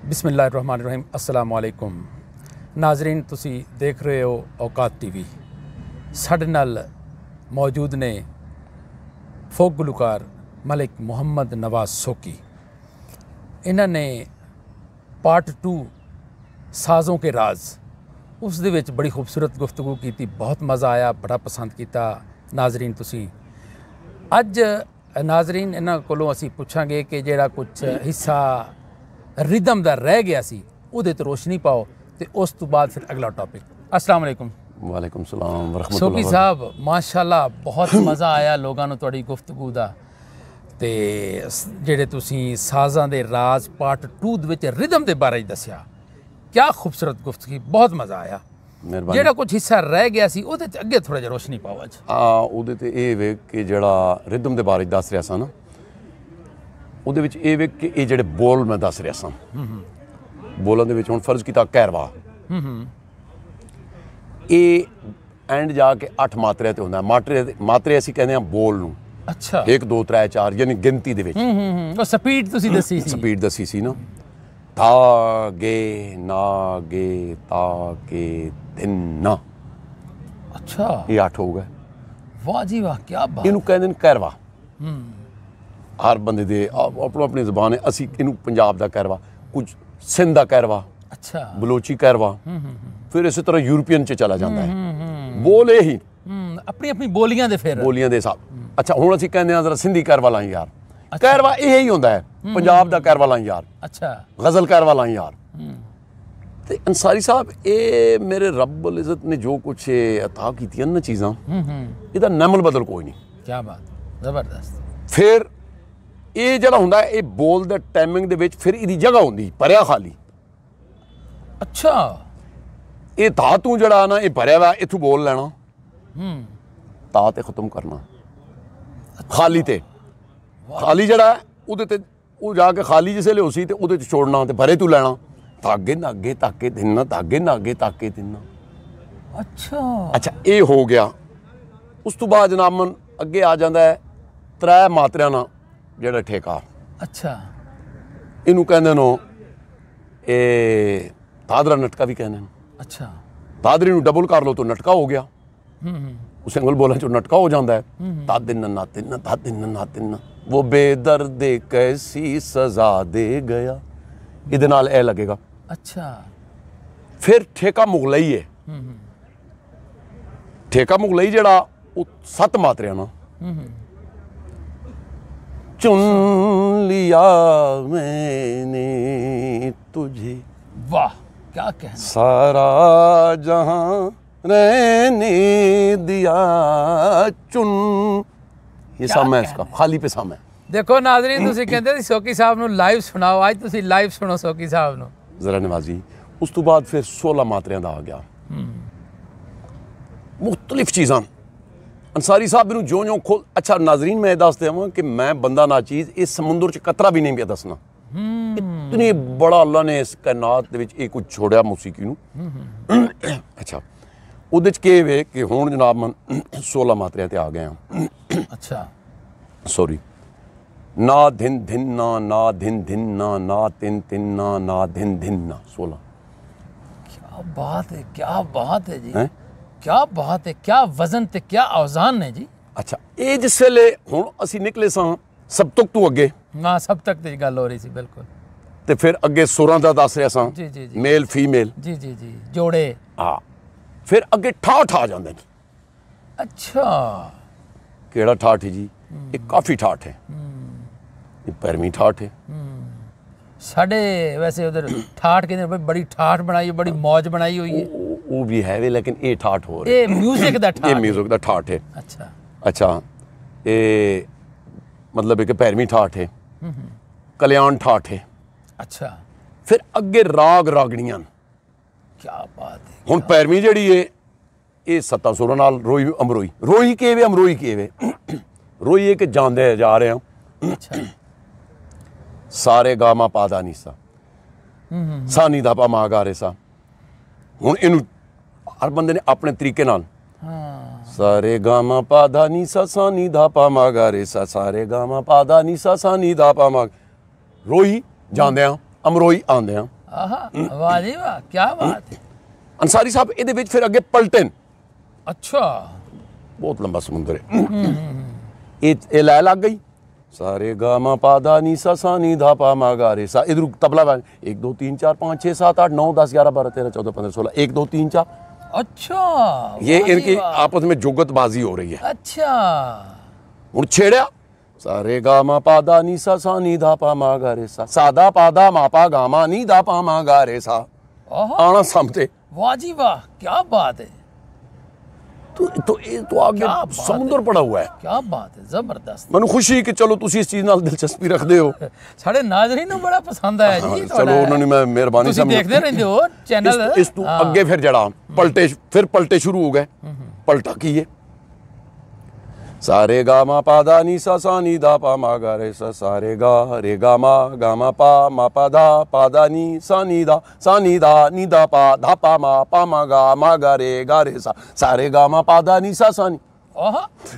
बिस्मिल्लाहिर्रहमानिर्रहीम अस्सलाम वालेकुम नाजरीन, तुसी देख रहे हो औकात टीवी। साडे नाल मौजूद ने फोक गुलकार मलिक मुहम्मद नवाज सोकी। इन्होंने पार्ट 2 साज़ों के राज उस दे विच बड़ी खूबसूरत गुफ्तगू की, बहुत मज़ा आया, बड़ा पसंद किया। नाजरीन तुसी अज नाजरीन इन्हां कोलों असीं पुछांगे कि जिहड़ा कुछ हिस्सा रिदम दा रह गया सी उहदे ते रोशनी पाओ, तो उस तो बाद फिर अगला टॉपिक। अस्सलाम वालेकुम। वालेकुम सलाम व सोकी साहब माशाअल्लाह बहुत मज़ा आया लोगों नूं तुहाडी गुफ्तगू दा, ते जिहड़े तुसीं साज़ां दे राज पार्ट 2 दे विच रिदम दे बारे दस्सिया, क्या खूबसूरत गुफ्तगू, बहुत मज़ा आया। ਜਿਹੜਾ कुछ हिस्सा रह गया सी ਉਹਦੇ ਤੇ ਅੱਗੇ ਥੋੜਾ ਜਿਹਾ ਰੋਸ਼ਨੀ ਪਾਓ ਅੱਜ। ਉਹਦੇ ਤੇ ਇਹ ਵੇ ਕਿ ਜਿਹੜਾ ਰਿਦਮ ਦੇ ਬਾਰੇ ਦੱਸ ਰਿਹਾ ਸਾਂ ਨਾ, ਉਹਦੇ ਵਿੱਚ ਇਹ ਵੇ ਕਿ ਇਹ ਜਿਹੜੇ ਬੋਲ ਮੈਂ ਦੱਸ ਰਿਹਾ ਸਾਂ, ਬੋਲਾਂ ਦੇ ਵਿੱਚ ਹੁਣ ਫਰਜ਼ ਕੀਤਾ ਕਹਿਰਵਾ, ਇਹ ਐਂਡ ਜਾ ਕੇ 8 ਮਾਤਰੇ ਤੇ ਹੁੰਦਾ। ਮਾਤਰੇ ਅਸੀਂ ਕਹਿੰਦੇ ਹਾਂ ਬੋਲ ਨੂੰ। ਅੱਛਾ 1 2 3 4 ਯਾਨੀ ਗਿਣਤੀ ਦੇ ਵਿੱਚ। ਉਹ ਸਪੀਡ ਤੁਸੀਂ ਦੱਸੀ ਸੀ, ਸਪੀਡ ਦੱਸੀ ਸੀ ਨਾ। ਤਾ ਗੇ ਨਾ ਗੇ ਤਾ ਕੇ ਤਿੰਨਾ। ਅੱਛਾ ਇਹ 8 ਹੋ ਗਏ। ਵਾਹ ਜੀ ਵਾਹ, ਕੀ ਬਾਤ। ਇਹਨੂੰ ਕਹਿੰਦੇ ਨੇ ਕਹਿਰਵਾ। ਹਰ ਬੰਦੇ ਦੇ ਆਪਣੀ ਆਪਣੀ ਜ਼ਬਾਨ ਹੈ। ਅਸੀਂ ਇਹਨੂੰ ਪੰਜਾਬ ਦਾ ਕਹਿਰਵਾ, ਕੁਝ ਸਿੰਧ ਦਾ ਕਹਿਰਵਾ, ਅੱਛਾ ਬਲੋਚੀ ਕਹਿਰਵਾ, ਫਿਰ ਇਸੇ ਤਰ੍ਹਾਂ ਯੂਰਪੀਅਨ 'ਚ ਚਲਾ ਜਾਂਦਾ ਹੈ। ਬੋਲ ਇਹੀ ਆਪਣੀ ਆਪਣੀ ਬੋਲੀਆਂ ਦੇ ਫਿਰ ਬੋਲੀਆਂ ਦੇ ਹਿਸਾਬ। ਅੱਛਾ ਹੁਣ ਅਸੀਂ ਕਹਿੰਦੇ ਹਾਂ ਜ਼ਰਾ ਸਿੰਧੀ ਕਹਿਰਵਾ ਲਾਂ ਯਾਰ। ਕਹਿਰਵਾ ਇਹ ਹੀ ਹੁੰਦਾ ਹੈ। ਪੰਜਾਬ ਦਾ ਕਹਿਰਵਾ ਲਾਂ ਯਾਰ। ਅੱਛਾ ਗਜ਼ਲ ਕਹਿਰਵਾ ਲਾਂ ਯਾਰ। ਤੇ ਅੰਸਾਰੀ ਸਾਹਿਬ ਇਹ ਮੇਰੇ ਰੱਬੁਲ ਇੱਜ਼ਤ ਨੇ ਜੋ ਕੁਛ ਅਤਾ ਕੀਤੀਆਂ ਨਾ ਚੀਜ਼ਾਂ, ਇਹਦਾ ਨਮਲ ਬਦਲ ਕੋਈ ਨਹੀਂ। ਕੀ ਬਾਤ, ਜ਼ਬਰਦਸਤ। ਫਿਰ ਇਹ ਜਿਹੜਾ ਹੁੰਦਾ ਇਹ ਬੋਲ ਦੇ ਟਾਈਮਿੰਗ ਦੇ ਵਿੱਚ ਫਿਰ ਇਹਦੀ ਜਗ੍ਹਾ ਹੁੰਦੀ ਭਰਿਆ ਖਾਲੀ। ਅੱਛਾ ਇਹ ਧਾਤੂ ਜਿਹੜਾ ਨਾ ਇਹ ਭਰਿਆ ਵਾ, ਇੱਥੋਂ ਬੋਲ ਲੈਣਾ, ਤਾ ਤੇ ਖਤਮ ਕਰਨਾ, ਖਾਲੀ ਤੇ ਖਾਲੀ ਜਿਹੜਾ ਉਹਦੇ ਤੇ ਉਹ ਜਾ ਕੇ ਖਾਲੀ ਜਿਸੇ ਲਿਓ ਸੀ ਤੇ ਉਹਦੇ 'ਚ ਛੋੜਨਾ ਤੇ ਭਰੇ ਤੂੰ ਲੈਣਾ। ਧਾਗੇ ਨਾਗੇ ਤਾਕੇ ਦਿਨਾ, ਧਾਗੇ ਨਾਗੇ ਤਾਕੇ ਦਿਨਾ। ਅੱਛਾ ਇਹ ਹੋ ਗਿਆ। ਉਸ ਤੋਂ ਬਾਅਦ ਜਨਾਬਨ ਅੱਗੇ ਆ ਜਾਂਦਾ ਹੈ 3 ਮਾਤਰਿਆਂ ਨਾਲ ਜਿਹੜਾ ਠੇਕਾ। ਅੱਛਾ ਇਹਨੂੰ ਕਹਿੰਦੇ ਨੇ ਇਹ ਦਾਦਰਾ ਨਟਕਾ ਵੀ ਕਹਿੰਦੇ ਨੇ। ਅੱਛਾ ਦਾਦਰੀ ਨੂੰ ਡਬਲ ਕਰ ਲਓ ਤਾਂ ਨਟਕਾ ਹੋ ਗਿਆ। ਉਹ ਸਿੰਗਲ ਬੋਲਾਂ 'ਚੋਂ ਨਟਕਾ ਹੋ ਜਾਂਦਾ ਹੈ। ਤਾ ਦਿਨ ਨਾ ਤਿੰਨ, ਤਾ ਦਿਨ ਨਾ ਤਿੰਨ, वो बेदर्द कैसी सजा दे गया। ਇਹਦੇ ਨਾਲ ਇਹ ਲੱਗੇਗਾ। ਅੱਛਾ ਫਿਰ ਠੇਕਾ ਮੁਗਲਈ ਹੈ। ਠੇਕਾ ਮੁਗਲਈ ਜਿਹੜਾ ਉਹ 7 ਮਾਤਰਿਆਂ ਨਾਲ। चुन लिया मैंने तुझे, वाह क्या कहना, सारा जहां रहने दिया चुन। ये साम है इसका, खाली पे साम है। देखो नाज़रीन, तुसी कहते सी सोकी साहब ਨੂੰ ਲਾਈਵ ਸੁਣਾਓ, ਅੱਜ ਤੁਸੀਂ ਲਾਈਵ ਸੁਣੋ ਸੋਕੀ ਸਾਹਿਬ ਨੂੰ ਜ਼ਰਾ ਨਵਾਜ਼ੀ। ਉਸ ਤੋਂ ਬਾਅਦ ਫਿਰ 16 ਮਾਤਰਿਆਂ ਦਾ ਆ ਗਿਆ। ਮੁxtਲਿਫ ਚੀਜ਼ਾਂ ਅੰਸਾਰੀ ਸਾਹਿਬ ਨੂੰ ਜਿਉਂ ਖੋਲ। ਅੱਛਾ ਨਾਜ਼ਰੀਨ ਮੈਂ ਦੱਸ ਦੇਵਾਂ ਕਿ ਮੈਂ ਬੰਦਾ ਨਾ ਚੀਜ਼ ਇਸ ਸਮੁੰਦਰ 'ਚ ਕਤਰਾ ਵੀ ਨਹੀਂ ਪਿਆ ਦੱਸਣਾ। ਇਤਨੀ ਬੜਾ ਅੱਲਾ ਨੇ ਇਸ ਕਾਇਨਾਤ ਦੇ ਵਿੱਚ ਇਹ ਕੁਝ ਛੋੜਿਆ ਮੌਸੀਕੀ ਨੂੰ। ਅੱਛਾ ਉਹਦੇ 'ਚ ਕੀ ਵੇ ਕਿ ਹੁਣ ਜਨਾਬ 16 ਮਾਤਰਿਆਂ ਤੇ ਆ ਗਏ ਹਾਂ। ਅੱਛਾ ਸੌਰੀ, ਨਾ ਧਿਨ ਧਿਨਾ, ਨਾ ਧਿਨ ਧਿਨਾ, ਨਾ ਤਿੰਨ ਤਿੰਨਾ, ਨਾ ਧਿਨ ਧਿਨਾ, 16। क्या बात है, क्या बात है जी, क्या बात है, क्या वजन ते क्या औजान ने जी। ਅੱਛਾ ਇਹ ਜਿਸ ਵੇਲੇ ਹੁਣ ਅਸੀਂ ਨਿਕਲੇ ਸਾਂ ਸਬਤਕ ਤੋਂ ਅੱਗੇ। ਹਾਂ ਸਭ ਤੱਕ ਦੀ ਗੱਲ ਹੋ ਰਹੀ ਸੀ ਬਿਲਕੁਲ। ਤੇ ਫਿਰ ਅੱਗੇ ਸੁਰਾਂ ਦਾ ਦੱਸ ਰਿਹਾ ਸਾਂ। ਜੀ ਜੀ ਜੀ, ਮੇਲ ਫੀਮੇਲ। ਜੀ ਜੀ ਜੀ, ਜੋੜੇ। ਹਾਂ ਫਿਰ ਅੱਗੇ ਠਾਠ ਆ ਜਾਂਦੇ ਨੇ। ਅੱਛਾ ਕਿਹੜਾ ਠਾਠ ਹੈ ਜੀ? ਇਹ ਕਾਫੀ ਠਾਠ ਹੈ। ਇਹ ਪੈਰਵੀਂ ਠਾਠ ਹੈ। ਸਾਡੇ ਵੈਸੇ ਉਧਰ ਠਾਠ ਕਹਿੰਦੇ ਬੜੀ ਠਾਠ ਬਣਾਈ, ਬੜੀ ਮੌਜ ਬਣਾਈ ਹੋਈ ਹੈ। ਉਹ ਵੀ ਹੈ ਵੇ, ਲੇਕਿਨ ਇਹ ਠਾਠ ਹੋ ਰਿਹਾ। ਇਹ ਮਿਊਜ਼ਿਕ ਦਾ ਠਾਠ, ਇਹ ਮਿਊਜ਼ਿਕ ਦਾ ਠਾਠ ਹੈ। ਅੱਛਾ ਅੱਛਾ ਇਹ ਮਤਲਬ ਕਿ ਪੈਰਵੀਂ ਠਾਠ ਹੈ, ਕਲਿਆਣ ਠਾਠ ਹੈ। ਅੱਛਾ ਫਿਰ ਅੱਗੇ ਰਾਗ ਰਾਗਣੀਆਂ। ਕੀ ਬਾਤ ਹੈ। ਹੁਣ ਪੈਰਵੀਂ ਜਿਹੜੀ ਹੈ ਇਹ 7 ਸੁਰਾਂ ਨਾਲ ਰੋਈ ਅਮਰੋਈ। ਰੋਈ ਕਿਵੇਂ, ਅਮਰੋਈ ਕਿਵੇਂ? ਰੋਈ ਹੈ ਕਿ ਜਾਂਦੇ ਜਾ ਰਹੇ ਹਾਂ। ਅੱਛਾ ਸਾਰੇ ਗਾਮਾ ਪਾਦਾ ਨੀਸਾ, ਸਾਨੀ ਦਾ ਪਾ ਮਾ ਗਾ ਰੇ ਸਾ। ਹੁਣ ਇਹਨੂੰ ਹਰ ਬੰਦੇ ਨੇ ਆਪਣੇ ਤਰੀਕੇ ਨਾਲ सारे गामा पाधा नी सा सा नी धा पा मा गा रे सा सारे गामा पाधा नी सा सा नी धा पा मा रोई ਜਾਂਦੇ ਆ ਅਮਰੋਈ ਆਉਂਦੇ ਆ। ਆਹਾ ਵਾਹ ਜੀ ਵਾਹ, ਕੀ ਬਾਤ ਹੈ। ਅੰਸਾਰੀ ਸਾਹਿਬ ਇਹਦੇ ਵਿੱਚ ਫਿਰ ਅੱਗੇ ਪਲਟਨ। ਅੱਛਾ, ਬਹੁਤ ਲੰਬਾ ਸਮੁੰਦਰ ਹੈ। ਇਹ ਲੈ ਲੱਗ ਗਈ सारे गा मा पा दा नी सा सा नी धा पा मा गा रे सा। इधर तबला बजा 1 2 3 4 5 6 7 8 9 10 11 12 13 14 15 16 1 2 3 4। अच्छा, ये इनकी आपस में जुगतबाजी हो रही है। अच्छा, हुण छेड़िया सारे गा मा पा दा नी सा सा नी धा पा मा गा रे सा। सादा पा दा मा पा गा मा नी धा पा मा गा रे सा। आना समझे। वाह जी वाह, क्या बात है। तो आगे समुद्र पड़ा हुआ है। क्या बात है, जबरदस्त। मैनू खुशी कि चलो तुसी इस चीज नाल दिलचस्पी रखते हो। साढ़े नाज़रीन नूं बड़ा पसंद आया जी। चलो उन्होंने मैं मेहरबानी तुसी देखदे रहंदे हो चैनल। इस तू अगे फिर जड़ा पलटे शुरू हो गए। पलटा की है सारे गा मा पा दा नी सा सा नी धा पा मा गा रे सा। सारे गा मा पा दा नी सा नी धा पा मा गा रे सा। सारे गा मा पा दा नी सा सा नी।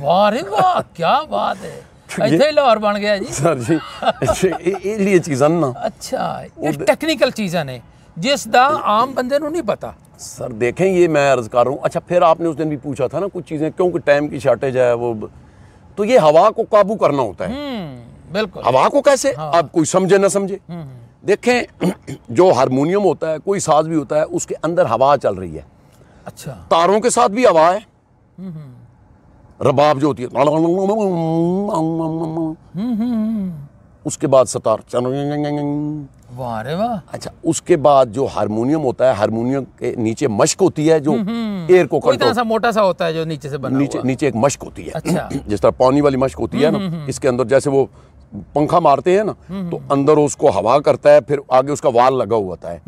वाह रे वाह, क्या बात है। ਇੱਥੇ ਹੀ ਲਾਹੌਰ ਬਣ ਗਿਆ ਜੀ। सर जी ਇਹ ਲਈ ਚੀਜ਼ਾਂ ਨਾ। अच्छा, ये टेक्निकल चीज़ां ने जिस दा आम बंदे ਨੂੰ नहीं पता। सर देखें ये मैं अर्ज कर रहा हूँ। अच्छा फिर आपने उस दिन भी पूछा था ना कुछ चीज़ें, क्योंकि टाइम की शॉर्टेज है वो, तो ये हवा को काबू करना होता है। बिल्कुल। हवा को कैसे? आप कोई समझे ना समझे। देखें जो हारमोनियम होता है, कोई साज भी होता है, उसके अंदर हवा चल रही है। अच्छा, तारों के साथ भी हवा है। रबाब जो होती है, उसके बाद सतार। वाह रे वाह। अच्छा, उसके बाद जो हारमोनियम होता है, हारमोनियम के नीचे मश्क होती है जो एयर को कंट्रोल, सा मोटा सा होता है जो नीचे से बना हुआ। नीचे एक मश्क होती है। अच्छा। जिस तरह पानी वाली मश्क होती है ना, इसके अंदर जैसे वो पंखा मारते हैं ना, तो अंदर उसको हवा करता है, फिर आगे उसका वाल लगा हुआ होता है,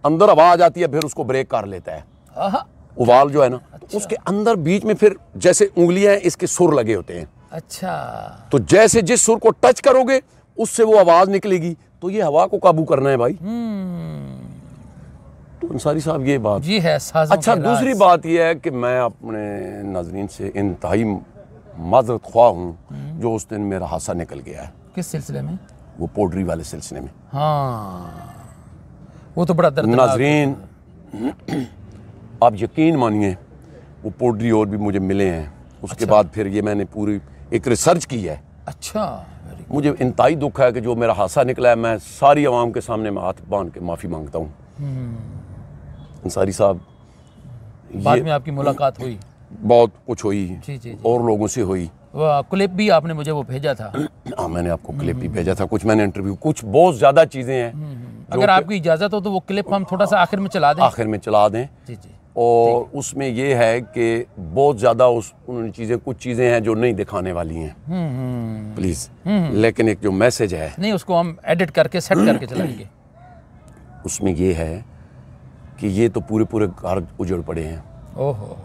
अंदर हवा आ जाती है, फिर उसको ब्रेक कर लेता है। वो वाल जो है ना, उसके अंदर बीच में फिर जैसे उंगलियां इसके सुर लगे होते हैं। अच्छा, तो जैसे जिस सुर को टच करोगे उससे वो आवाज निकलेगी। तो ये हवा को काबू करना है भाई। तो अंसारी साहब ये बात जी है। अच्छा, दूसरी बात ये है कि मैं अपने नाजरीन से इंतहाई माजरत ख्वाह हूँ जो उस दिन मेरा हादसा निकल गया है। किस सिलसिले में? वो पोल्ट्री वाले सिलसिले में। हाँ, वो तो बड़ा दर्दनाक। नाजरीन आप यकीन मानिए, वो पोल्ट्री और भी मुझे मिले हैं। उसके बाद फिर ये मैंने पूरी एक रिसर्च की है। अच्छा, मुझे इंतहाई दुख है कि जो मेरा हादसा निकला है, मैं सारी आवाम के सामने में हाथ बांध के माफ़ी मांगता हूँ। अंसारी साहब, बाद में आपकी मुलाकात हुई? बहुत कुछ हुई जी। और लोगों से हुई। वो क्लिप भी आपने मुझे वो भेजा था। हाँ, मैंने आपको क्लिप भी भेजा था, कुछ मैंने इंटरव्यू, कुछ बहुत ज़्यादा चीज़ें हैं। अगर आपकी इजाज़त हो तो वो क्लिप हम थोड़ा सा आखिर में चला दें। आखिर में चला दें। जी। और उसमें ये है कि बहुत ज़्यादा उन चीज़ें, कुछ चीज़ें हैं जो नहीं दिखाने वाली हैं, प्लीज़। लेकिन एक जो मैसेज है, नहीं, उसको हम एडिट करके सेट करके चलाएंगे। उसमें ये है कि ये तो पूरे घर उजड़ पड़े हैं। ओहो,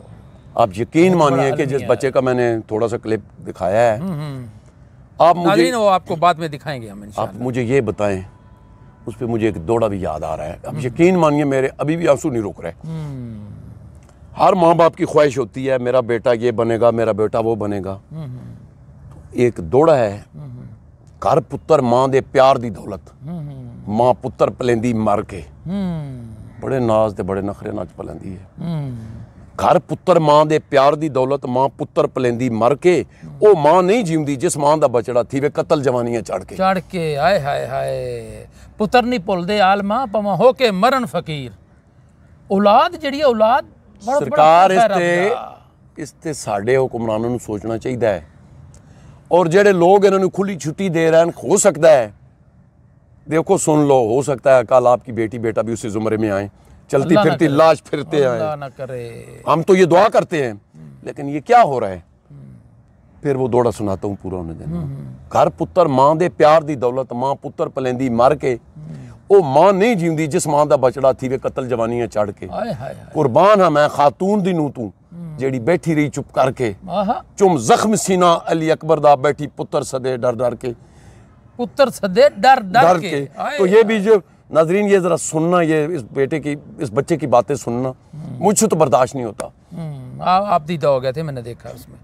आप यकीन मानिए कि जिस बच्चे का मैंने थोड़ा सा क्लिप दिखाया है, आप मुझे वो आपको बाद में दिखाएंगे हम इंशाल्लाह। आप मुझे ये बताएं, उस पर मुझे एक दौड़ा भी याद आ रहा है। अब यकीन मानिए मेरे अभी भी आंसू नहीं रुक रहे। हर माँ बाप की ख्वाहिश होती है मेरा बेटा ये बनेगा, मेरा बेटा वो बनेगा। एक दौड़ा है, घर पुत्र माँ दे प्यार दी दौलत, माँ पुत्र पलेंदी मर के। बड़े नाज ते बड़े नखरे नाच पलेंदी है। घर पुत्र माँ दे प्यार दी दौलत, माँ पुत्र पलेंदी मर के। ओ माँ नहीं जीवदी जिस माँ दा बचड़ा थी वे कतल जवानियां चढ़ के। आए हाय हाय, पुत्र नहीं भुलदे आलमा पवा हो के मरण फकीर। औलाद जिहड़ी औलाद सरकार इसते साडे हुक्मरानां नूं सोचना चाहिए है। और जेडे लोग इन्हां नूं खुली छुट्टी दे रहे हैं, हो सकता है, देखो सुन लो, हो सकता है कल आपकी बेटी बेटा भी उसी जुमरे में आए, चलती फिरती लाश फिरते आए। हम तो ये दुआ करते हैं, लेकिन ये क्या हो रहा है? फिर वो दौड़ा सुनाता हूँ पूरा होने देना। घर पुत्र माँ दे प्यार दी दौलत, माँ पुत्र पलेंदी मर के। ओ माँ नहीं जीवदी जिस माँ दा बचड़ा थी वे कतल जवानियां चढ़ के। कुर्बान हाँ मैं खातून दी नूं तू जेड़ी बैठी रही चुप करके। चुम जख्म सीना अली अकबर दा बैठी पुत्र सदे डर डर के। पुत्र सदे डर डर के। तो ये भी जो नाजरीन, ये जरा सुनना, ये इस बेटे की, इस बच्चे की बातें सुनना मुझसे तो बर्दाश्त नहीं होता। आप दीदा हो गए थे, मैंने देखा उसमें।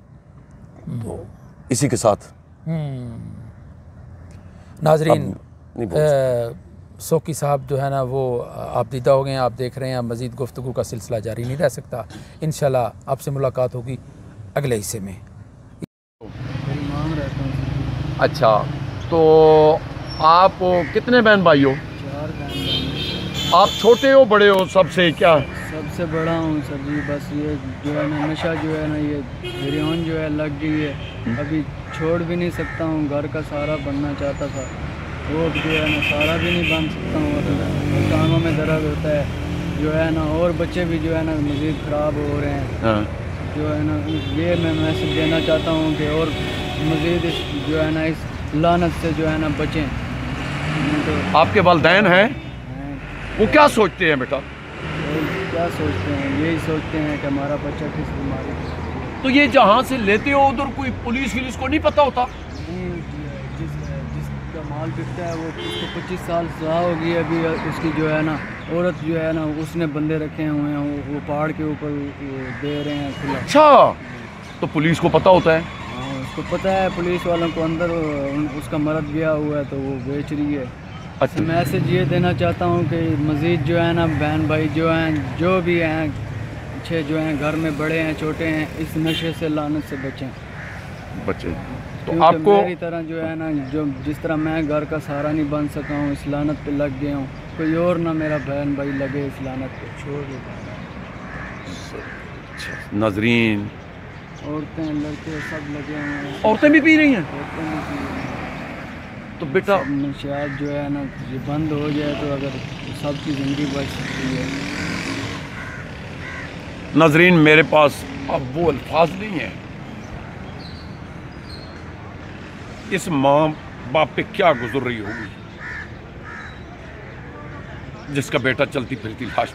तो इसी के साथ नाजरीन, सोकी साहब जो है ना वो आप दीदा हो गए हैं, आप देख रहे हैं। मज़ीद गुफ्तगू का सिलसिला जारी नहीं रह सकता। इंशाल्लाह आपसे मुलाकात होगी अगले हिस्से में। अच्छा, तो आप कितने बहन भाई हो? 4 बहन। आप छोटे हो बड़े हो? सबसे क्या? सबसे बड़ा हूँ सर जी। बस ये जो है ना नशा जो है ना ये हिरोइन जो है लग गई है, अभी छोड़ भी नहीं सकता हूँ। घर का सहारा बनना चाहता था, वो जो है ना सहारा भी नहीं बन सकता हूँ। कानों में दर्द होता है जो है ना, और बच्चे भी जो है ना मज़ीद ख़राब हो रहे हैं। हाँ। जो है ना ये मैं मैसेज देना चाहता हूँ कि और मज़ीद जो है ना इस लानत से जो है ना बचें। तो आपके वालिदैन हैं, वो क्या सोचते हैं बेटा? क्या सोचते हैं? यही सोचते हैं कि हमारा बच्चा किस बीमारी से। तो ये जहाँ से लेते हो उधर कोई पुलिस विलिस को नहीं पता होता? नहीं, जिसका माल बिकता है वो उसको 25 साल सजा होगी अभी। उसकी जो है ना औरत जो है ना उसने बंदे रखे हुए हैं, वो पहाड़ के ऊपर दे रहे हैं खुला। अच्छा, तो पुलिस को पता होता है? हाँ, उसको पता है। पुलिस वालों को अंदर उसका मर्द गया हुआ है तो वो बेच रही है। अच्छा, मैसेज ये देना चाहता हूँ कि मज़ीद जो है ना बहन भाई जो हैं, जो भी हैं, अच्छे जो हैं, घर में बड़े हैं छोटे हैं, इस नशे से लानत से बचें। बच्चे तो क्योंकि आपको मेरी तरह जो है ना, जो जिस तरह मैं घर का सहारा नहीं बन सका हूँ, इस लानत पे लग गया हूँ, कोई और ना मेरा बहन भाई लगे इस लानत पे। छोड़ देता। नाज़रीन, औरतें लड़के सब लगे हुए हैं। औरतें भी पी रही हैं? औरतें नहीं पी रही हैं। तो बेटा नशियात जो है ना ये बंद हो जाए तो अगर सबकी ज़िंदगी बच सकती है। नाज़रीन, मेरे पास अब वो अल्फाज नहीं है। इस माँ बाप पे क्या गुजर रही होगी जिसका बेटा चलती फिरती लाश